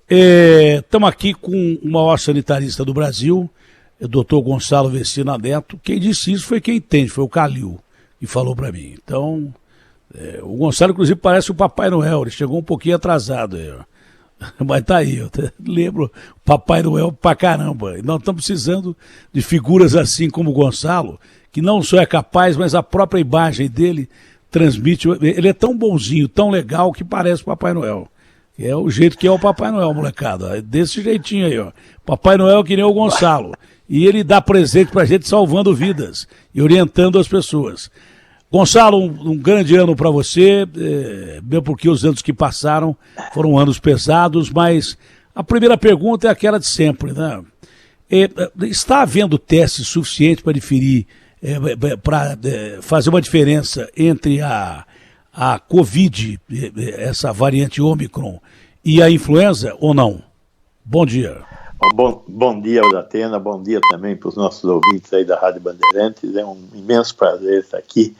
Estamos aqui com o maior sanitarista do Brasil, o doutor Gonçalo Vecina Neto. Quem disse isso foi quem entende, foi o Calil, que falou para mim. Então, o Gonçalo, inclusive, parece o Papai Noel, ele chegou um pouquinho atrasado aí, ó. Mas tá aí, eu lembro o Papai Noel pra caramba. E nós estamos precisando de figuras assim como o Gonçalo, que não só é capaz, mas a própria imagem dele transmite. Ele é tão bonzinho, tão legal, que parece o Papai Noel. É o jeito que é o Papai Noel, molecada. É desse jeitinho aí, ó. Papai Noel que nem o Gonçalo. E ele dá presente pra gente salvando vidas e orientando as pessoas. Gonçalo, um grande ano para você, mesmo porque os anos que passaram foram anos pesados, mas a primeira pergunta é aquela de sempre, né? Está havendo testes suficientes para definir, para fazer uma diferença entre a Covid, essa variante Ômicron, e a influenza ou não? Bom dia. Bom dia, Atena, bom dia também para os nossos ouvintes aí da Rádio Bandeirantes. É um imenso prazer estar aqui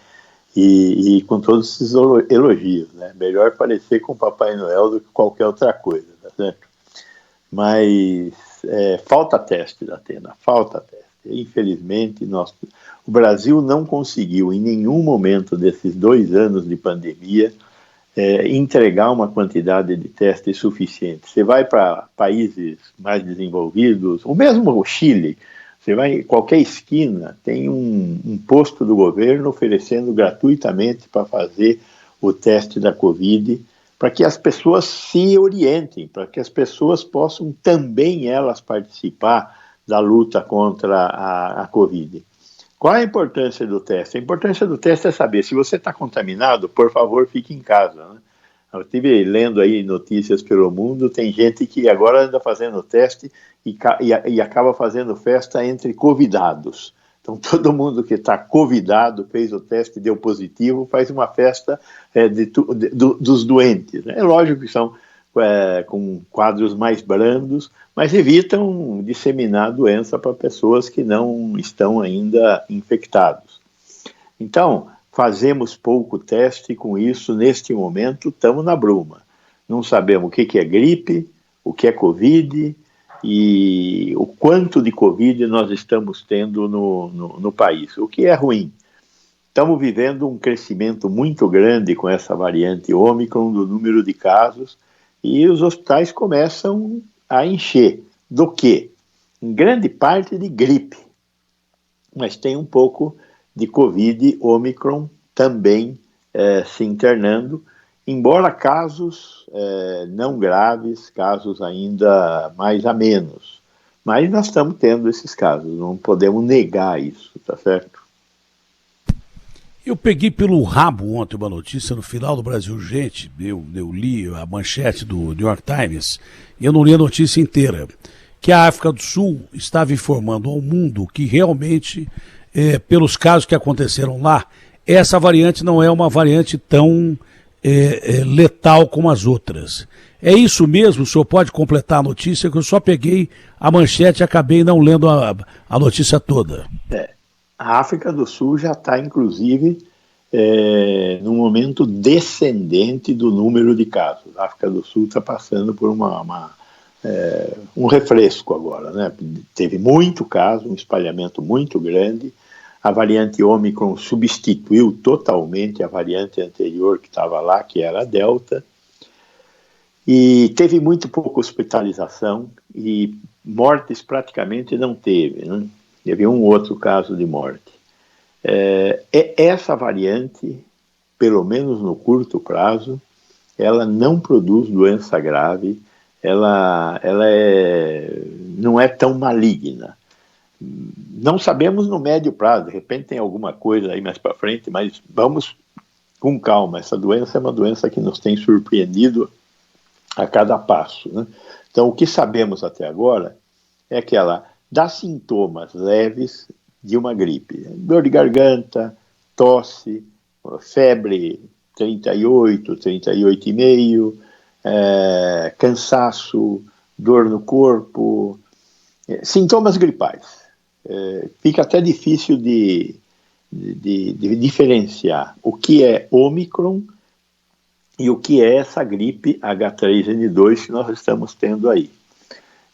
e com todos esses elogios, né? Melhor parecer com o Papai Noel do que qualquer outra coisa, tá certo? Mas falta teste, Atena, falta teste. Infelizmente, o Brasil não conseguiu em nenhum momento desses 2 anos de pandemia entregar uma quantidade de testes suficiente. Você vai para países mais desenvolvidos, ou mesmo o Chile, você vai em qualquer esquina, tem um posto do governo oferecendo gratuitamente para fazer o teste da Covid, para que as pessoas se orientem, para que as pessoas possam também elas participar da luta contra a Covid. Qual é a importância do teste? A importância do teste é saber, se você está contaminado, por favor, fique em casa, né? Eu estive lendo aí notícias pelo mundo, tem gente que agora anda fazendo teste e acaba fazendo festa entre convidados. Então, todo mundo que está convidado, fez o teste, deu positivo, faz uma festa dos doentes, né? É lógico que são com quadros mais brandos, mas evitam disseminar a doença para pessoas que não estão ainda infectados. Então, fazemos pouco teste com isso, neste momento estamos na bruma. Não sabemos o que é gripe, o que é Covid e o quanto de Covid nós estamos tendo no país, o que é ruim. Estamos vivendo um crescimento muito grande com essa variante Ômicron do número de casos e os hospitais começam a encher. Do quê? Em grande parte de gripe, mas tem um pouco de Covid Ômicron também se internando, embora casos não graves, casos ainda mais a menos. Mas nós estamos tendo esses casos, não podemos negar isso, tá certo? Eu peguei pelo rabo ontem uma notícia no final do Brasil Urgente, eu li a manchete do New York Times, e eu não li a notícia inteira, que a África do Sul estava informando ao mundo que realmente, pelos casos que aconteceram lá, essa variante não é uma variante tão letal como as outras. É isso mesmo? O senhor pode completar a notícia, que eu só peguei a manchete e acabei não lendo a notícia toda. A África do Sul já está, inclusive, num momento descendente do número de casos. A África do Sul está passando por um refresco agora, né? Teve muito caso, um espalhamento muito grande. A variante Ômicron substituiu totalmente a variante anterior que estava lá, que era a Delta. E teve muito pouca hospitalização e mortes praticamente não teve, né? Teve um outro caso de morte. Essa variante, pelo menos no curto prazo, ela não produz doença grave, ela não é tão maligna. Não sabemos no médio prazo, de repente tem alguma coisa aí mais para frente, mas vamos com calma. Essa doença é uma doença que nos tem surpreendido a cada passo, né? Então, o que sabemos até agora é que ela dá sintomas leves de uma gripe. Dor de garganta, tosse, febre 38, 38,5, cansaço, dor no corpo, sintomas gripais. Fica até difícil de diferenciar o que é Ômicron e o que é essa gripe H3N2 que nós estamos tendo aí.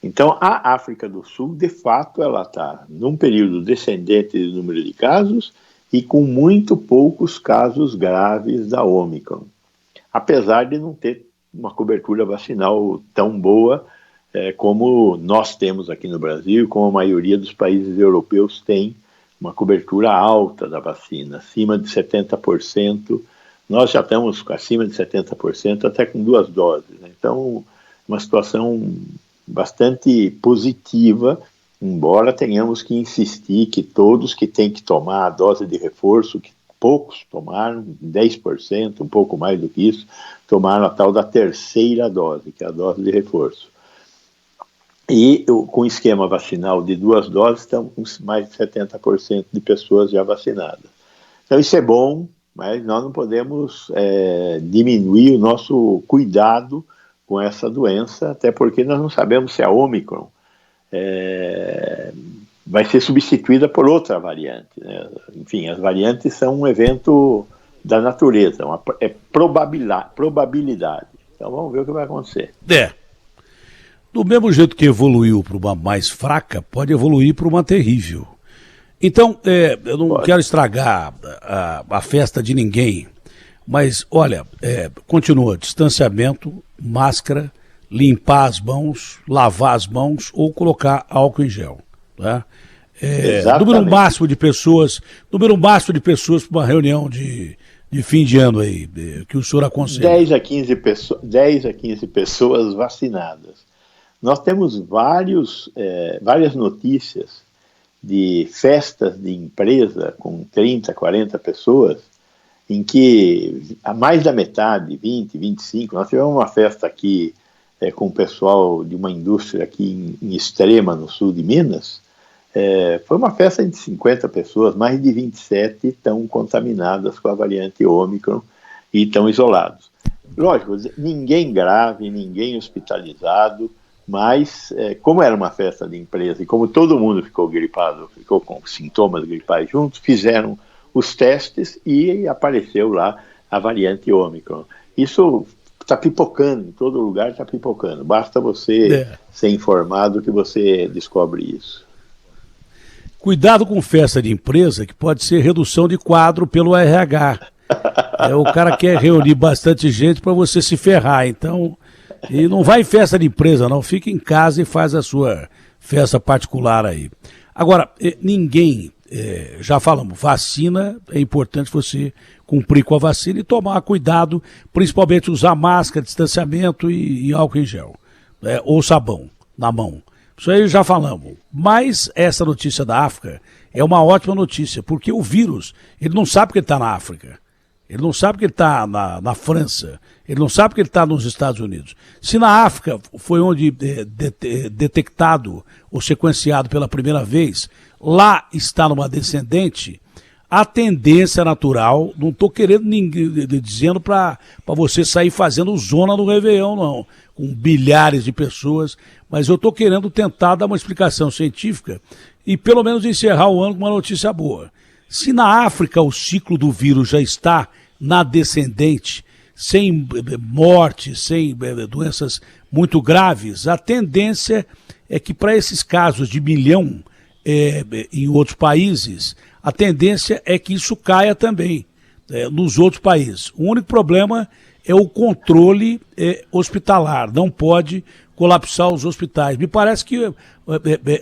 Então, a África do Sul, de fato, ela está num período descendente de número de casos e com muito poucos casos graves da Ômicron, apesar de não ter uma cobertura vacinal tão boa como nós temos aqui no Brasil, como a maioria dos países europeus tem uma cobertura alta da vacina, acima de 70%. Nós já estamos acima de 70%, até com 2 doses. Né? Então, uma situação bastante positiva, embora tenhamos que insistir que todos que têm que tomar a dose de reforço, que poucos tomaram, 10%, um pouco mais do que isso, tomaram a tal da terceira dose, que é a dose de reforço. E com o esquema vacinal de 2 doses, estamos com mais de 70% de pessoas já vacinadas. Então isso é bom, mas nós não podemos diminuir o nosso cuidado com essa doença, até porque nós não sabemos se a Ômicron vai ser substituída por outra variante. Né? Enfim, as variantes são um evento da natureza, é probabilidade. Então vamos ver o que vai acontecer. Do mesmo jeito que evoluiu para uma mais fraca, pode evoluir para uma terrível. Então, eu não quero estragar a festa de ninguém, mas, olha, continua, distanciamento, máscara, limpar as mãos, lavar as mãos ou colocar álcool em gel. Né? Número máximo de pessoas para uma reunião de fim de ano aí, que o senhor aconselha. 10 a 15 pessoas vacinadas. Nós temos várias notícias de festas de empresa com 30, 40 pessoas, em que a mais da metade, 20, 25, nós tivemos uma festa aqui com o pessoal de uma indústria aqui em Extrema, no sul de Minas, foi uma festa de 50 pessoas, mais de 27 estão contaminadas com a variante Ômicron e estão isolados. Lógico, ninguém grave, ninguém hospitalizado, mas como era uma festa de empresa e como todo mundo ficou gripado, ficou com sintomas gripais juntos, fizeram os testes e apareceu lá a variante Ômicron. Isso está pipocando, em todo lugar está pipocando. Basta você ser informado que você descobre isso. Cuidado com festa de empresa, que pode ser redução de quadro pelo RH. O cara quer reunir bastante gente para você se ferrar, então... E não vai em festa de empresa, não. Fica em casa e faz a sua festa particular aí. Agora, ninguém, já falamos, vacina, é importante você cumprir com a vacina e tomar cuidado, principalmente usar máscara, distanciamento e álcool em gel. Ou sabão na mão. Isso aí já falamos. Mas essa notícia da África é uma ótima notícia, porque o vírus, ele não sabe que ele está na África. Ele não sabe que ele está na França, ele não sabe que ele está nos Estados Unidos. Se na África foi onde detectado ou sequenciado pela primeira vez, lá está numa descendente, a tendência natural, não estou querendo dizendo para você sair fazendo zona no Réveillon, não, com bilhares de pessoas, mas eu estou querendo tentar dar uma explicação científica e pelo menos encerrar o ano com uma notícia boa. Se na África o ciclo do vírus já está na descendente, sem morte, sem doenças muito graves, a tendência é que para esses casos de 1 milhão em outros países, a tendência é que isso caia também nos outros países. O único problema é o controle hospitalar, não pode colapsar os hospitais. Me parece que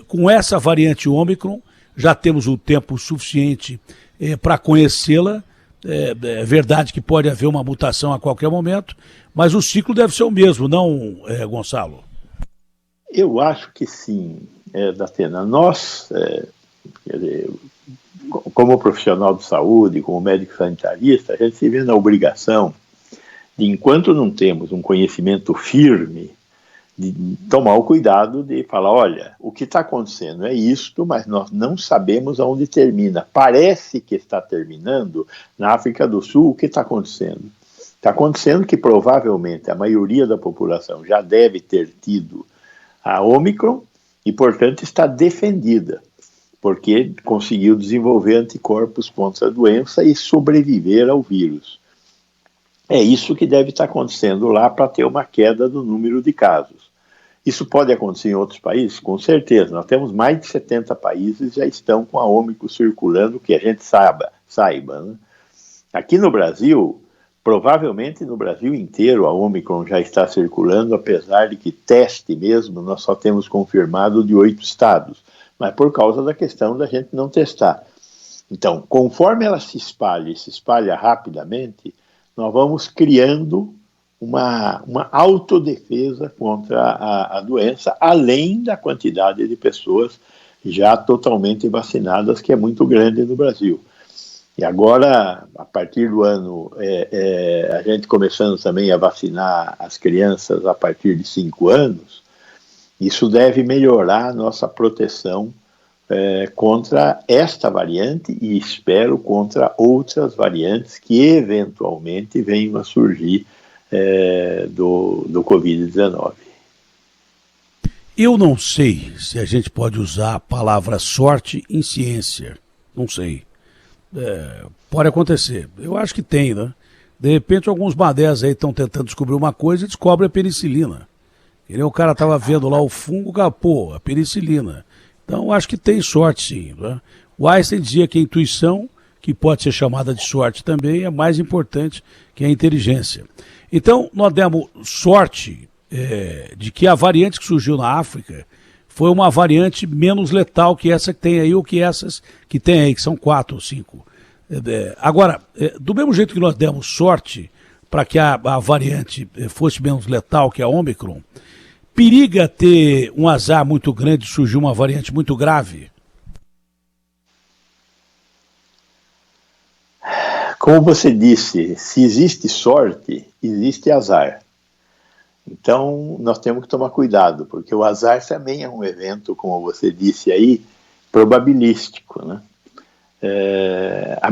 com essa variante Ômicron, já temos o tempo suficiente para conhecê-la. É verdade que pode haver uma mutação a qualquer momento, mas o ciclo deve ser o mesmo, não, Gonçalo? Eu acho que sim, Datena. Nós, como profissional de saúde, como médico sanitarista, a gente se vê na obrigação de, enquanto não temos um conhecimento firme, de tomar o cuidado de falar, olha, o que está acontecendo é isto, mas nós não sabemos aonde termina. Parece que está terminando na África do Sul. O que está acontecendo? Está acontecendo que provavelmente a maioria da população já deve ter tido a Ômicron e, portanto, está defendida, porque conseguiu desenvolver anticorpos contra a doença e sobreviver ao vírus. É isso que deve estar acontecendo lá para ter uma queda do número de casos. Isso pode acontecer em outros países? Com certeza. Nós temos mais de 70 países que já estão com a Ômicron circulando, que a gente saiba, né? Aqui no Brasil, provavelmente no Brasil inteiro a Ômicron já está circulando, apesar de que teste mesmo nós só temos confirmado de 8 estados, mas por causa da questão da gente não testar. Então, conforme ela se espalha rapidamente, nós vamos criando uma autodefesa contra a doença, além da quantidade de pessoas já totalmente vacinadas, que é muito grande no Brasil. E agora, a partir do ano, a gente começando também a vacinar as crianças a partir de 5 anos, isso deve melhorar a nossa proteção contra esta variante e, espero, contra outras variantes que eventualmente venham a surgir do Covid-19. Eu não sei se a gente pode usar a palavra sorte em ciência. Não sei. Pode acontecer. Eu acho que tem, né? De repente, alguns badés aí estão tentando descobrir uma coisa e descobrem a penicilina. O cara estava vendo lá o fungo, pô, a penicilina. Então, acho que tem sorte, sim. Né? O Einstein dizia que a intuição, que pode ser chamada de sorte também, é mais importante que a inteligência. Então, nós demos sorte de que a variante que surgiu na África foi uma variante menos letal que essa que tem aí, ou que essas que tem aí, que são 4 ou 5. Agora, do mesmo jeito que nós demos sorte para que a variante fosse menos letal que a Ômicron, periga ter um azar muito grande de surgir uma variante muito grave? Como você disse, se existe sorte, existe azar. Então, nós temos que tomar cuidado, porque o azar também é um evento, como você disse aí, probabilístico, né? A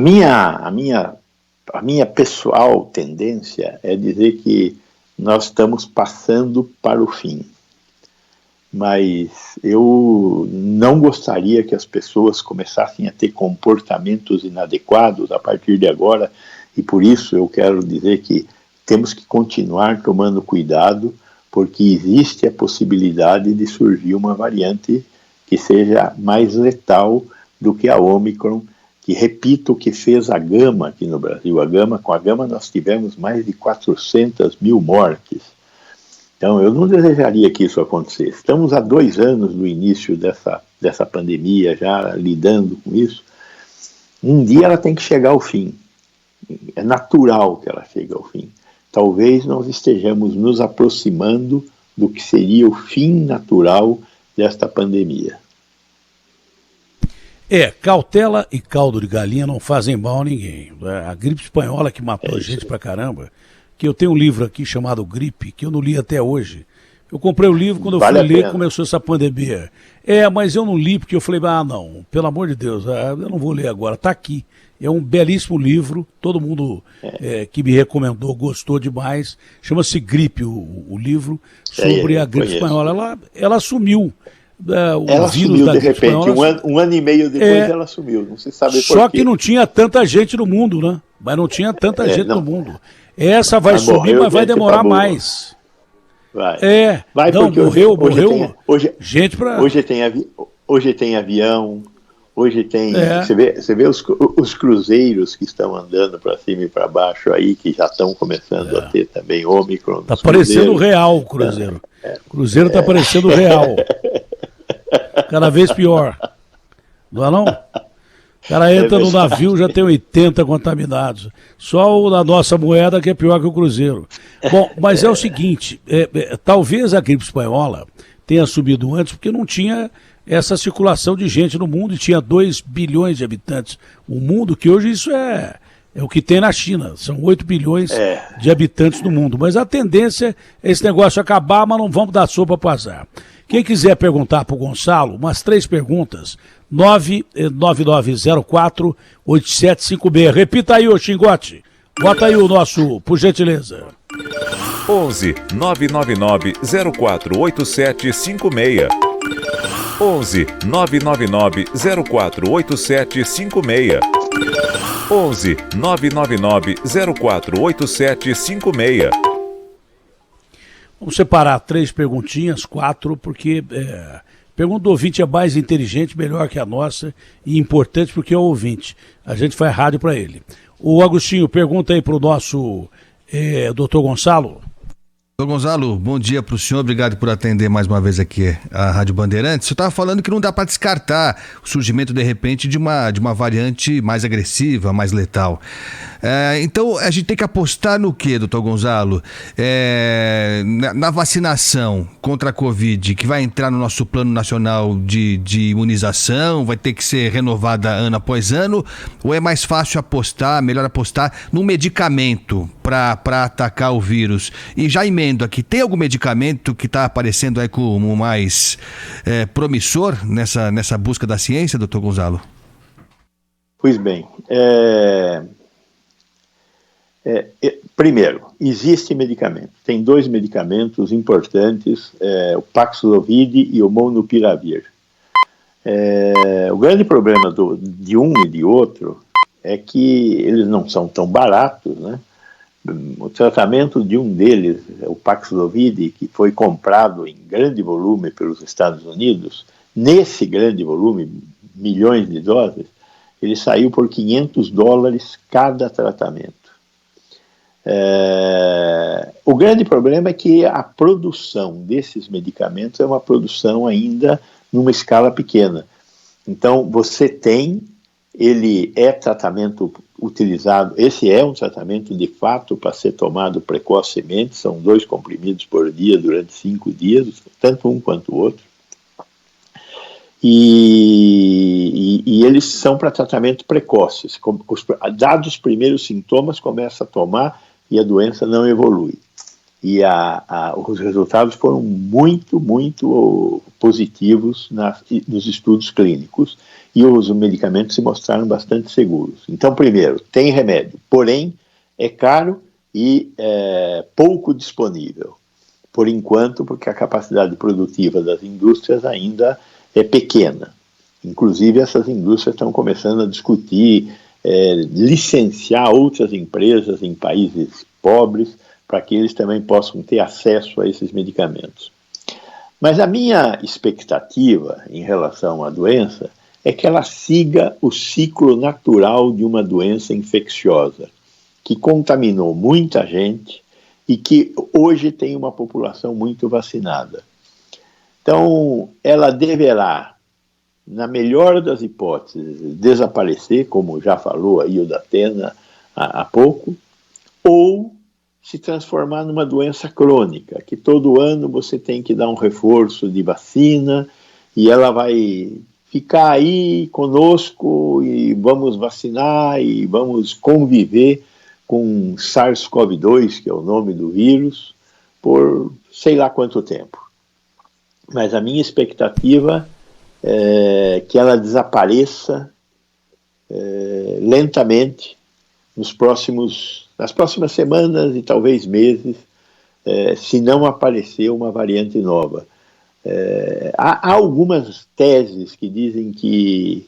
minha pessoal tendência é dizer que nós estamos passando para o fim. Mas eu não gostaria que as pessoas começassem a ter comportamentos inadequados a partir de agora, e por isso eu quero dizer que temos que continuar tomando cuidado, porque existe a possibilidade de surgir uma variante que seja mais letal do que a Ômicron, que, repito, que fez a Gama aqui no Brasil. Com a Gama nós tivemos mais de 400 mil mortes. Então, eu não desejaria que isso acontecesse. Estamos há 2 anos do início dessa pandemia, já lidando com isso. Um dia ela tem que chegar ao fim. É natural que ela chegue ao fim. Talvez nós estejamos nos aproximando do que seria o fim natural desta pandemia. Cautela e caldo de galinha não fazem mal a ninguém. A gripe espanhola que matou a gente pra caramba, que eu tenho um livro aqui chamado Gripe, que eu não li até hoje. Eu comprei o livro, quando eu fui ler, começou essa pandemia. Mas eu não li, porque eu falei, não, pelo amor de Deus, eu não vou ler agora, tá aqui. É um belíssimo livro, todo mundo que me recomendou gostou demais. Chama-se Gripe, o livro, sobre a gripe espanhola. Ela sumiu. Ela sumiu de repente, um ano e meio depois ela sumiu, não se sabe por quê. Só que não tinha tanta gente no mundo, né? Mas não tinha tanta gente no mundo. Essa vai subir, mas vai demorar mais. Vai não, porque morreu. Gente pra... Hoje tem avião, hoje tem... Você vê os cruzeiros que estão andando para cima e para baixo aí, que já estão começando a ter também Ômicron. Tá parecendo real o cruzeiro. O cruzeiro tá parecendo real. Cada vez pior. Não é não? O cara entra no navio, já tem 80 contaminados. Só o da nossa moeda que é pior que o cruzeiro. Bom, mas é o seguinte, talvez a gripe espanhola tenha subido antes porque não tinha essa circulação de gente no mundo, e tinha 2 bilhões de habitantes. O mundo, que hoje isso é o que tem na China, são 8 bilhões de habitantes no mundo. Mas a tendência é esse negócio acabar, mas não vamos dar sopa para o azar. Quem quiser perguntar para o Gonçalo, umas 3 perguntas, 99904-8756. Repita aí, ô Xingote. Bota aí o nosso, por gentileza. 11 999 048756. 11 999 048756. 11 999 048756. Vamos separar 3 perguntinhas, 4, porque pergunta do ouvinte é mais inteligente, melhor que a nossa e importante porque é o ouvinte. A gente faz rádio para ele. O Agostinho, pergunta aí para o nosso doutor Gonçalo. Doutor Gonçalo, bom dia para o senhor, obrigado por atender mais uma vez aqui a Rádio Bandeirantes. Você estava falando que não dá para descartar o surgimento de repente de uma variante mais agressiva, mais letal. Então a gente tem que apostar no quê, doutor Gonçalo? Na vacinação contra a Covid, que vai entrar no nosso plano nacional de imunização, vai ter que ser renovada ano após ano, ou é mais fácil melhor apostar num medicamento para atacar o vírus? E já emendo aqui, tem algum medicamento que está aparecendo aí como mais promissor nessa busca da ciência, doutor Gonçalo? Pois bem, primeiro, existe medicamento. Tem 2 medicamentos importantes, o Paxlovid e o Molnupiravir. O grande problema de um e de outro é que eles não são tão baratos, né? O tratamento de um deles, o Paxlovid, que foi comprado em grande volume pelos Estados Unidos, nesse grande volume, milhões de doses, ele saiu por $500 cada tratamento. O grande problema é que a produção desses medicamentos é uma produção ainda numa escala pequena. Então, ele é tratamento utilizado, esse é um tratamento de fato para ser tomado precocemente, são 2 comprimidos por dia durante 5 dias, tanto um quanto o outro. E eles são para tratamento precoce. Dados os primeiros sintomas, começa a tomar e a doença não evolui. E os resultados foram muito, muito positivos nos estudos clínicos e os medicamentos se mostraram bastante seguros. Então, primeiro, tem remédio, porém é caro e pouco disponível, por enquanto, porque a capacidade produtiva das indústrias ainda é pequena. Inclusive, essas indústrias estão começando a discutir licenciar outras empresas em países pobres para que eles também possam ter acesso a esses medicamentos. Mas a minha expectativa em relação à doença é que ela siga o ciclo natural de uma doença infecciosa, que contaminou muita gente e que hoje tem uma população muito vacinada. Então, ela deverá, na melhor das hipóteses, desaparecer, como já falou aí o Datena há pouco, ou se transformar numa doença crônica, que todo ano você tem que dar um reforço de vacina e ela vai ficar aí conosco e vamos vacinar e vamos conviver com SARS-CoV-2, que é o nome do vírus, por sei lá quanto tempo. Mas a minha expectativa é que ela desapareça lentamente nas próximas semanas e talvez meses, se não aparecer uma variante nova. Há algumas teses que dizem que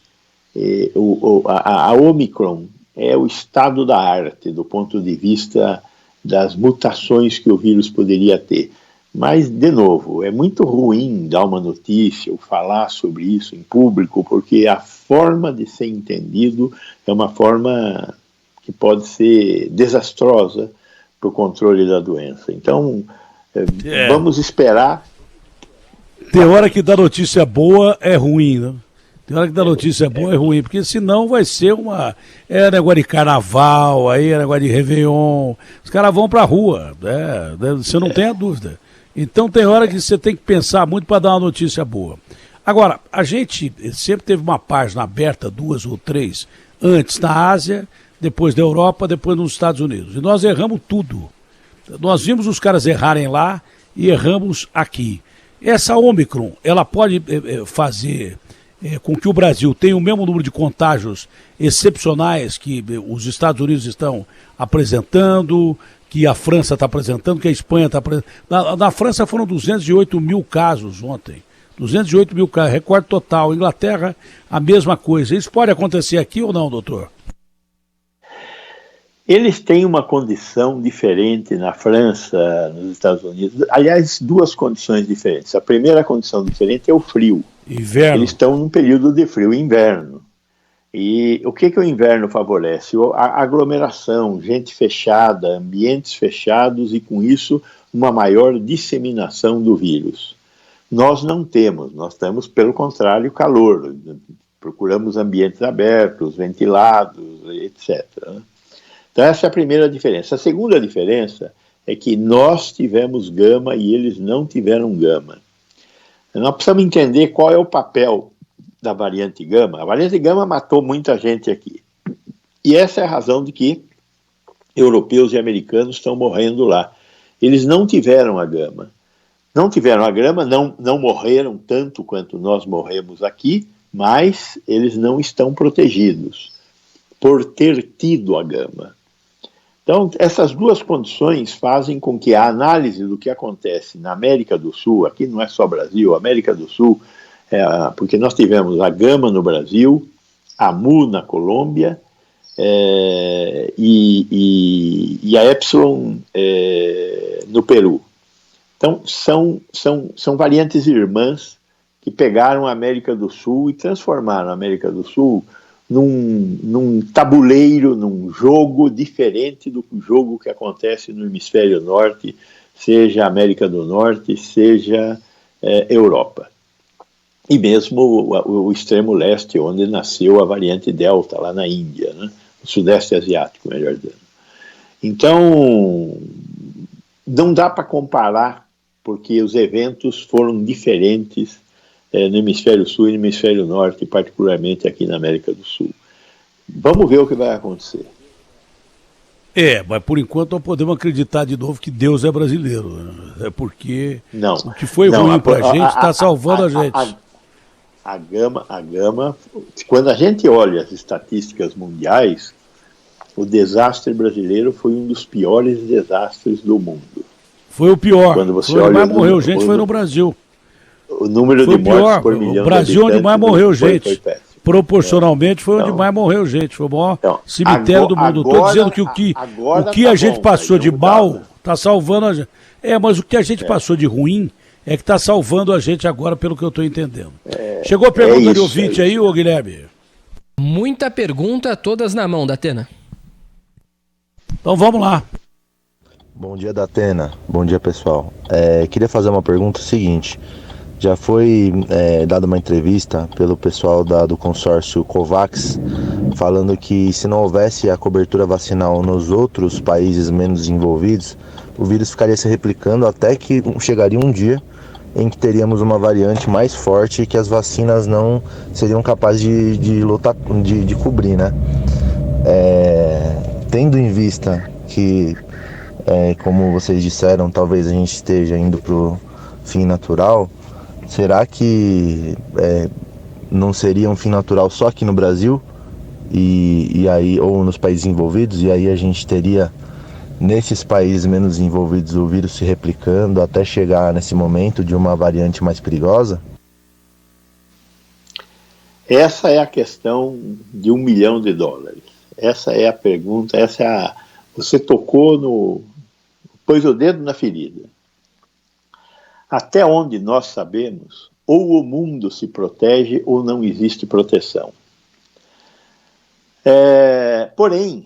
a Omicron é o estado da arte do ponto de vista das mutações que o vírus poderia ter. Mas, de novo, é muito ruim dar uma notícia ou falar sobre isso em público, porque a forma de ser entendido é uma forma que pode ser desastrosa para o controle da doença. Então, vamos esperar. Tem hora que dar notícia boa é ruim, né? Tem hora que dar notícia boa é ruim, porque senão vai ser negócio de carnaval, aí é negócio de Réveillon, os caras vão pra rua, você não tem a dúvida. Então tem hora que você tem que pensar muito para dar uma notícia boa. Agora, a gente sempre teve uma página aberta, 2 ou 3, antes na Ásia, depois da Europa, depois nos Estados Unidos. E nós erramos tudo. Nós vimos os caras errarem lá e erramos aqui. Essa Omicron, ela pode fazer com que o Brasil tenha o mesmo número de contágios excepcionais que os Estados Unidos estão apresentando, que a França está apresentando, que a Espanha está apresentando. Na França foram 208 mil casos ontem. 208 mil casos, recorde total. Inglaterra, a mesma coisa. Isso pode acontecer aqui ou não, doutor? Eles têm uma condição diferente na França, nos Estados Unidos. Aliás, duas condições diferentes. A primeira condição diferente é o frio. Inverno. Eles estão num período de frio, inverno. E o que o inverno favorece? A aglomeração, gente fechada, ambientes fechados e, com isso, uma maior disseminação do vírus. Nós não temos, nós temos, pelo contrário, calor. Procuramos ambientes abertos, ventilados, etc. Então, essa é a primeira diferença. A segunda diferença é que nós tivemos gama e eles não tiveram gama. Nós precisamos entender qual é o papel da variante gama. A variante gama matou muita gente aqui. E essa é a razão de que europeus e americanos estão morrendo lá. Eles não tiveram a gama. Não tiveram a gama, não morreram tanto quanto nós morremos aqui, mas eles não estão protegidos por ter tido a gama. Então, essas duas condições fazem com que a análise do que acontece na América do Sul, aqui não é só Brasil, América do Sul, porque nós tivemos a gama no Brasil, a mu na Colômbia e a epsilon no Peru. Então, são variantes irmãs que pegaram a América do Sul e transformaram a América do Sul num tabuleiro, num jogo diferente do jogo que acontece no hemisfério norte, seja América do Norte, seja Europa. E mesmo o extremo leste, onde nasceu a variante Delta, lá na Índia, né? O Sudeste Asiático, melhor dizendo. Então, não dá para comparar, porque os eventos foram diferentes no hemisfério sul e no hemisfério norte, particularmente aqui na América do Sul. Vamos ver o que vai acontecer. Mas por enquanto não podemos acreditar de novo que Deus é brasileiro, né? É porque o que foi ruim para a gente está salvando a gente. A gama, quando a gente olha as estatísticas mundiais, o desastre brasileiro foi um dos piores desastres do mundo. Foi o pior. Quando você foi olha onde mais morreu gente, foi no Brasil. O número de mortes por milhão de habitantes. O Brasil onde mais morreu gente. Foi péssimo. Proporcionalmente foi onde mais morreu gente. Foi o maior cemitério do mundo. Estou dizendo que o que a gente passou de mal está salvando a gente. Mas o que a gente passou de ruim é que está salvando a gente agora, pelo que eu estou entendendo. Chegou a pergunta de ouvinte aí, ô Guilherme? Muita pergunta, todas na mão, Datena. Então vamos lá. Bom dia, Datena. Bom dia, pessoal. Queria fazer uma pergunta seguinte. Já foi dada uma entrevista pelo pessoal do consórcio COVAX, falando que se não houvesse a cobertura vacinal nos outros países menos desenvolvidos, o vírus ficaria se replicando até que chegaria um dia em que teríamos uma variante mais forte que as vacinas não seriam capazes de lutar, de cobrir, né? Tendo em vista que, como vocês disseram, talvez a gente esteja indo para o fim natural, será que não seria um fim natural só aqui no Brasil e aí, ou nos países envolvidos, e aí a gente teria nesses países menos desenvolvidos o vírus se replicando até chegar nesse momento de uma variante mais perigosa? Essa é a questão de $1 milhão. Essa é a pergunta, você pôs o dedo na ferida. Até onde nós sabemos, ou o mundo se protege ou não existe proteção. Porém,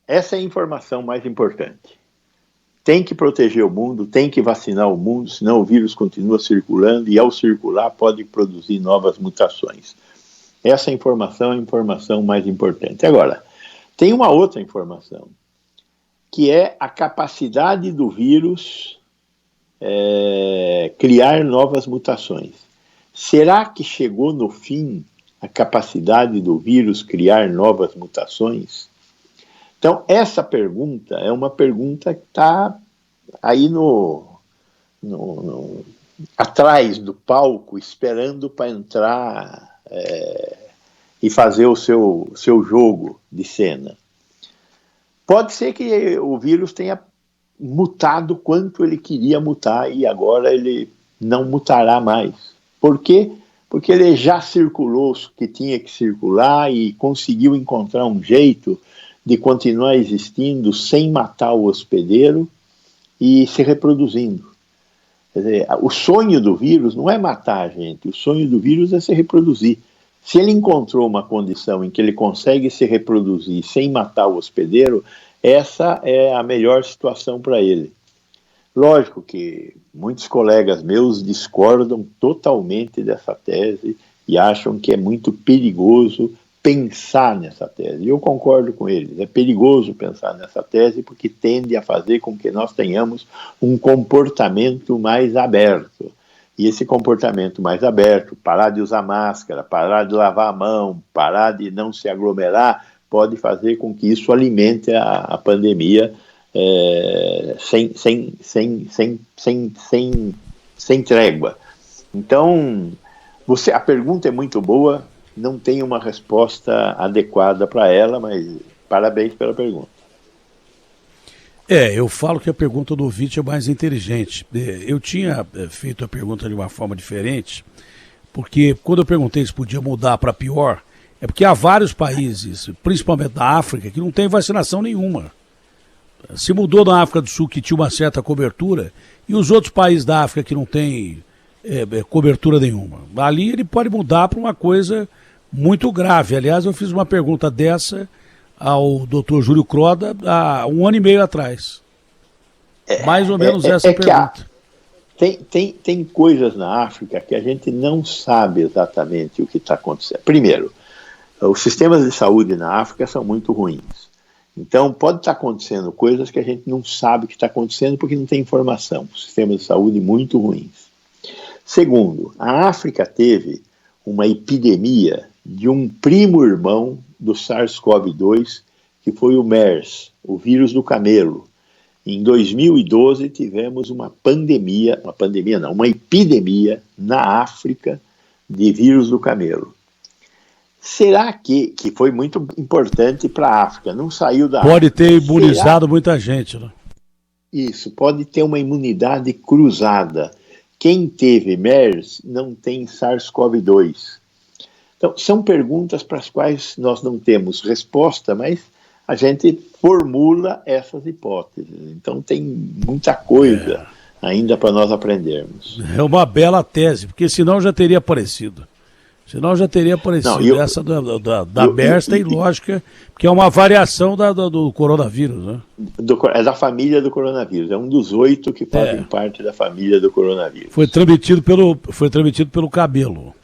essa é a informação mais importante. Tem que proteger o mundo, tem que vacinar o mundo, senão o vírus continua circulando e, ao circular, pode produzir novas mutações. Essa informação é a informação mais importante. Agora, tem uma outra informação, que é a capacidade do vírus criar novas mutações. Será que chegou no fim a capacidade do vírus criar novas mutações? Então, essa pergunta é uma pergunta que está aí atrás do palco, esperando para entrar e fazer o seu jogo de cena. Pode ser que o vírus tenha mutado quanto ele queria mutar e agora ele não mutará mais. Por quê? Porque ele já circulou o que tinha que circular e conseguiu encontrar um jeito de continuar existindo sem matar o hospedeiro e se reproduzindo. Quer dizer, o sonho do vírus não é matar a gente, o sonho do vírus é se reproduzir. Se ele encontrou uma condição em que ele consegue se reproduzir sem matar o hospedeiro, essa é a melhor situação para ele. Lógico que muitos colegas meus discordam totalmente dessa tese e acham que é muito perigoso pensar nessa tese. E eu concordo com eles, é perigoso pensar nessa tese porque tende a fazer com que nós tenhamos um comportamento mais aberto. E esse comportamento mais aberto, parar de usar máscara, parar de lavar a mão, parar de não se aglomerar, pode fazer com que isso alimente a pandemia sem trégua. Então, a pergunta é muito boa, não tem uma resposta adequada para ela, mas parabéns pela pergunta. Eu falo que a pergunta do ouvinte é mais inteligente. Eu tinha feito a pergunta de uma forma diferente, porque quando eu perguntei se podia mudar para pior, é porque há vários países, principalmente na África, que não tem vacinação nenhuma. Se mudou na África do Sul, que tinha uma certa cobertura, e os outros países da África que não tem cobertura nenhuma. Ali ele pode mudar para uma coisa muito grave. Aliás, eu fiz uma pergunta dessa ao Dr. Júlio Croda há 1 ano e meio atrás. Mais ou menos essa pergunta. Tem coisas na África que a gente não sabe exatamente o que está acontecendo. Primeiro, os sistemas de saúde na África são muito ruins. Então, pode estar acontecendo coisas que a gente não sabe que está acontecendo porque não tem informação. Sistemas de saúde muito ruins. Segundo, a África teve uma epidemia de um primo irmão do SARS-CoV-2, que foi o MERS, o vírus do camelo. Em 2012 tivemos uma epidemia na África de vírus do camelo. Será que foi muito importante para a África? Não saiu da Pode África. ter imunizado muita gente, né? Isso, pode ter uma imunidade cruzada. Quem teve MERS não tem SARS-CoV-2. Então, são perguntas para as quais nós não temos resposta, mas a gente formula essas hipóteses. Então, tem muita coisa ainda para nós aprendermos. É uma bela tese, porque senão já teria aparecido. Não, essa da MERS tem lógica, porque é uma variação do coronavírus, né? É da família do coronavírus. É um dos 8 que fazem parte da família do coronavírus. Foi transmitido pelo cabelo.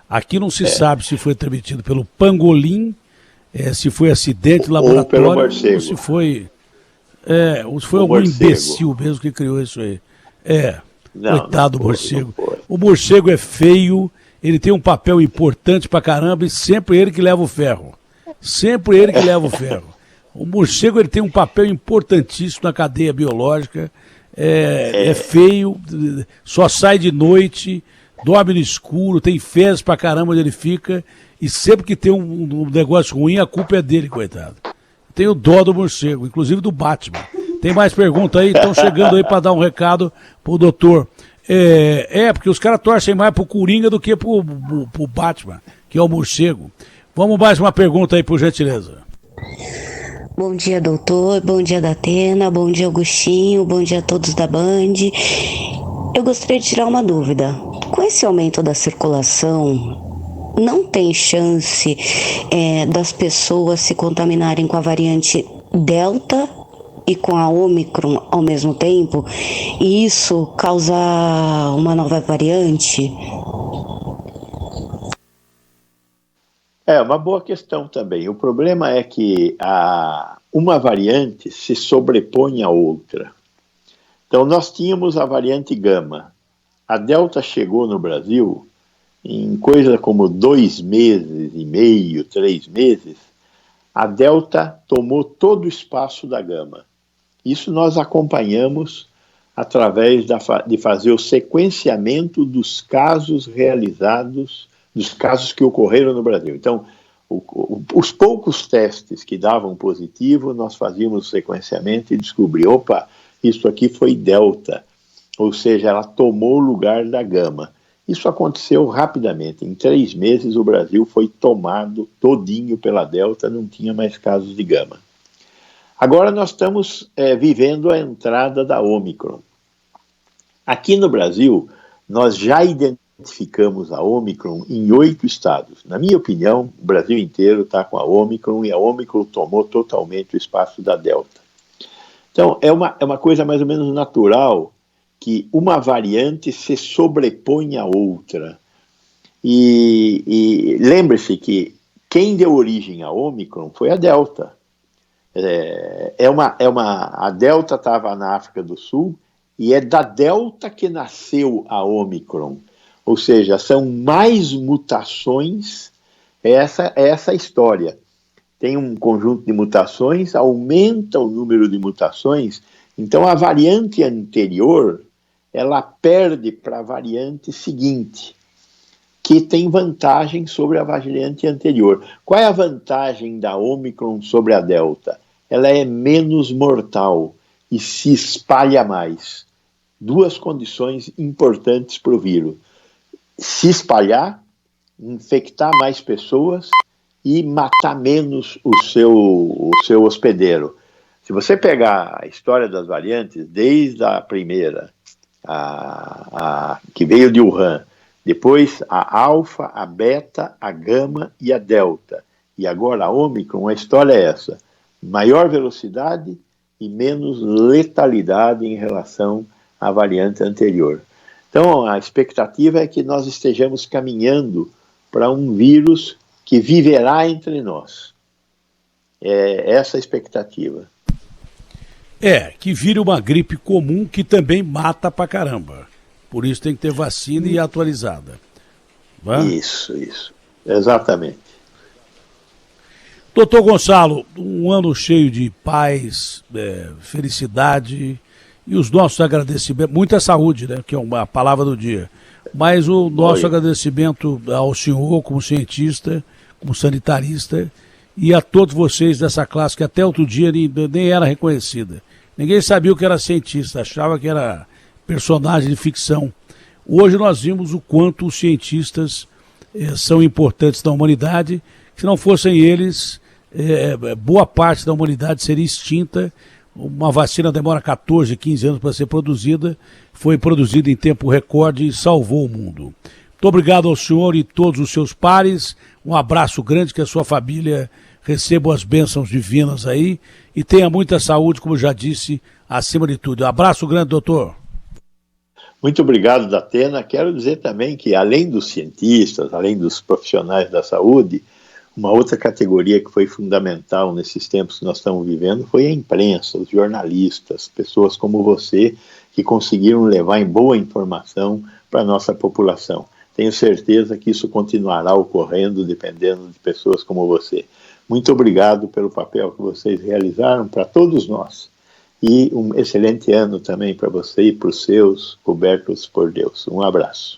Aqui não se sabe se foi transmitido pelo pangolim, se foi acidente laboratório, ou pelo morcego. Ou se foi algum imbecil mesmo que criou isso aí. Coitado do morcego. O morcego é feio, ele tem um papel importante pra caramba e sempre ele que leva o ferro. O morcego ele tem um papel importantíssimo na cadeia biológica, é feio, só sai de noite, dorme no escuro, tem fezes pra caramba onde ele fica, e sempre que tem um negócio ruim, a culpa é dele, coitado. Tenho dó do morcego, inclusive do Batman. Tem mais pergunta aí? Estão chegando aí para dar um recado pro doutor. Porque os caras torcem mais pro Coringa do que pro Batman, que é o morcego. Vamos mais uma pergunta aí, por gentileza. Bom dia, doutor. Bom dia, Datena. Bom dia, Augustinho. Bom dia a todos da Band. Eu gostaria de tirar uma dúvida. Com esse aumento da circulação, não tem chance das pessoas se contaminarem com a variante Delta e com a Ômicron ao mesmo tempo, e isso causar uma nova variante? É uma boa questão também. O problema é que uma variante se sobrepõe à outra. Então, nós tínhamos a variante Gama. A Delta chegou no Brasil em coisa como 2 meses e meio, 3 meses. A Delta tomou todo o espaço da Gama. Isso nós acompanhamos através de fazer o sequenciamento dos casos realizados, dos casos que ocorreram no Brasil. Então, os poucos testes que davam positivo, nós fazíamos o sequenciamento e descobríamos, isso aqui foi Delta, ou seja, ela tomou o lugar da Gama. Isso aconteceu rapidamente. Em 3 meses, o Brasil foi tomado todinho pela Delta, não tinha mais casos de Gama. Agora nós estamos vivendo a entrada da Ômicron. Aqui no Brasil, nós já identificamos a Ômicron em 8 estados. Na minha opinião, o Brasil inteiro está com a Ômicron, e a Ômicron tomou totalmente o espaço da Delta. Então, é uma coisa mais ou menos natural que uma variante se sobrepõe à outra. E lembre-se que quem deu origem à Ômicron foi a Delta. A Delta estava na África do Sul, e é da Delta que nasceu a Ômicron. Ou seja, são mais mutações, essa história. Tem um conjunto de mutações, aumenta o número de mutações, então a variante anterior, ela perde para a variante seguinte, que tem vantagem sobre a variante anterior. Qual é a vantagem da Ômicron sobre a Delta? Ela é menos mortal e se espalha mais. 2 condições importantes para o vírus: se espalhar, infectar mais pessoas e matar menos o seu hospedeiro. Se você pegar a história das variantes, desde a primeira, que veio de Wuhan, depois a alfa, a beta, a gama e a delta, e agora a Ômicron, a história é essa: maior velocidade e menos letalidade em relação à variante anterior. Então, a expectativa é que nós estejamos caminhando para um vírus que viverá entre nós. É essa a expectativa. Que vire uma gripe comum que também mata pra caramba. Por isso tem que ter vacina e atualizada. Isso. Exatamente. Doutor Gonçalo, um ano cheio de paz, felicidade e os nossos agradecimentos, muita saúde, né, que é uma palavra do dia, mas o nosso agradecimento ao senhor como cientista, como sanitarista, e a todos vocês dessa classe que até outro dia nem era reconhecida. Ninguém sabia o que era cientista, achava que era personagem de ficção. Hoje nós vimos o quanto os cientistas são importantes na humanidade. Se não fossem eles, boa parte da humanidade seria extinta. Uma vacina demora 14, 15 anos para ser produzida, foi produzida em tempo recorde e salvou o mundo. Muito obrigado ao senhor e todos os seus pares, um abraço grande, que a sua família receba as bênçãos divinas aí e tenha muita saúde, como já disse, acima de tudo. Um abraço grande, doutor. Muito obrigado, Datena. Quero dizer também que, além dos cientistas, além dos profissionais da saúde, uma outra categoria que foi fundamental nesses tempos que nós estamos vivendo foi a imprensa, os jornalistas, pessoas como você, que conseguiram levar em boa informação para a nossa população. Tenho certeza que isso continuará ocorrendo dependendo de pessoas como você. Muito obrigado pelo papel que vocês realizaram para todos nós. E um excelente ano também para você e para os seus, cobertos por Deus. Um abraço.